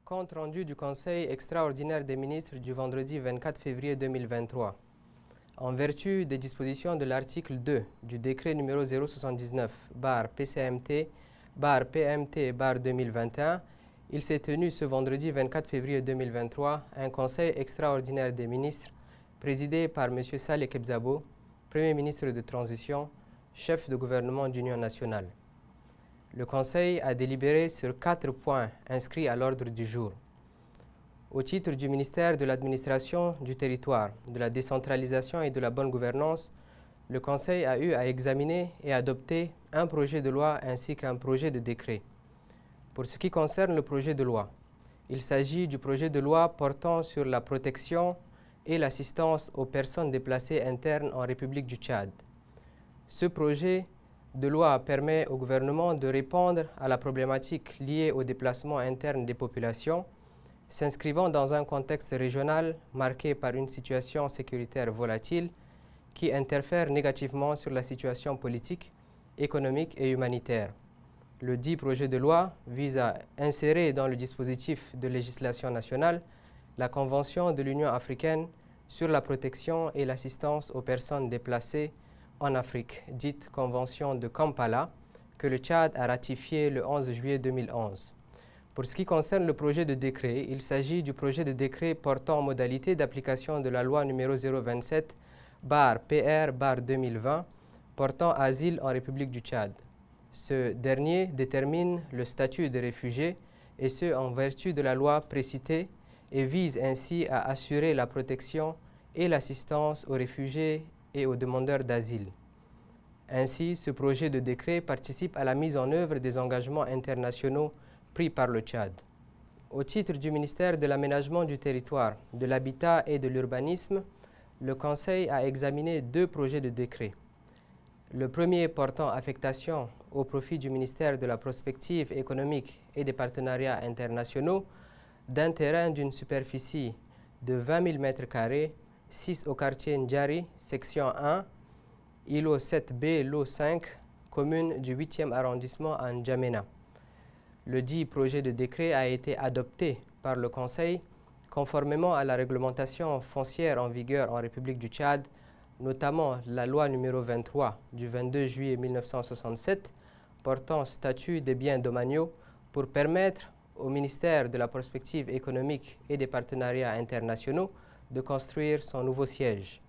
Compte rendu du Conseil extraordinaire des ministres du vendredi 24 février 2023. En vertu des dispositions de l'article 2 du décret numéro 079-PCMT-PMT-2021, il s'est tenu ce vendredi 24 février 2023 un Conseil extraordinaire des ministres présidé par M. Saleh Kebzabo, Premier ministre de transition, chef de gouvernement d'Union nationale. Le Conseil a délibéré sur 4 points inscrits à l'ordre du jour. Au titre du ministère de l'Administration du territoire, de la décentralisation et de la bonne gouvernance, le Conseil a eu à examiner et adopter un projet de loi ainsi qu'un projet de décret. Pour ce qui concerne le projet de loi, il s'agit du projet de loi portant sur la protection et l'assistance aux personnes déplacées internes en République du Tchad. Ce projet de loi permet au gouvernement de répondre à la problématique liée au déplacement interne des populations, s'inscrivant dans un contexte régional marqué par une situation sécuritaire volatile qui interfère négativement sur la situation politique, économique et humanitaire. Le dit projet de loi vise à insérer dans le dispositif de législation nationale la Convention de l'Union africaine sur la protection et l'assistance aux personnes déplacées en Afrique, dite Convention de Kampala, que le Tchad a ratifiée le 11 juillet 2011. Pour ce qui concerne le projet de décret, il s'agit du projet de décret portant modalité d'application de la loi numéro 027-PR-2020 portant asile en République du Tchad. Ce dernier détermine le statut de réfugié et ce en vertu de la loi précitée et vise ainsi à assurer la protection et l'assistance aux réfugiés et aux demandeurs d'asile. Ainsi, ce projet de décret participe à la mise en œuvre des engagements internationaux pris par le Tchad. Au titre du ministère de l'Aménagement du territoire, de l'Habitat et de l'Urbanisme, le Conseil a examiné 2 projets de décret. Le premier portant affectation au profit du ministère de la Prospective économique et des partenariats internationaux d'un terrain d'une superficie de 20 000 m², 6 au quartier Ndjari, section 1, îlot 7B, lot 5, commune du 8e arrondissement à N'Djamena. Le dit projet de décret a été adopté par le Conseil conformément à la réglementation foncière en vigueur en République du Tchad, notamment la loi numéro 23 du 22 juillet 1967 portant statut des biens domaniaux pour permettre au ministère de la Prospective économique et des partenariats internationaux de construire son nouveau siège.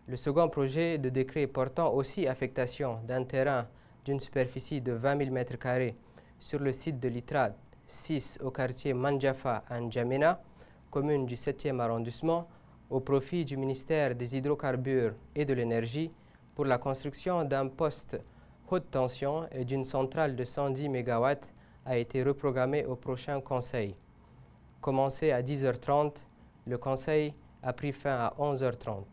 Le second projet de décret portant aussi affectation d'un terrain d'une superficie de 20 000 m² sur le site de l'ITRAD 6 au quartier Mandjafa à N'Djamena, commune du 7e arrondissement, au profit du ministère des Hydrocarbures et de l'Énergie pour la construction d'un poste haute tension et d'une centrale de 110 MW a été reprogrammé au prochain Conseil. Commencé à 10h30, le Conseil a pris fin à 11h30.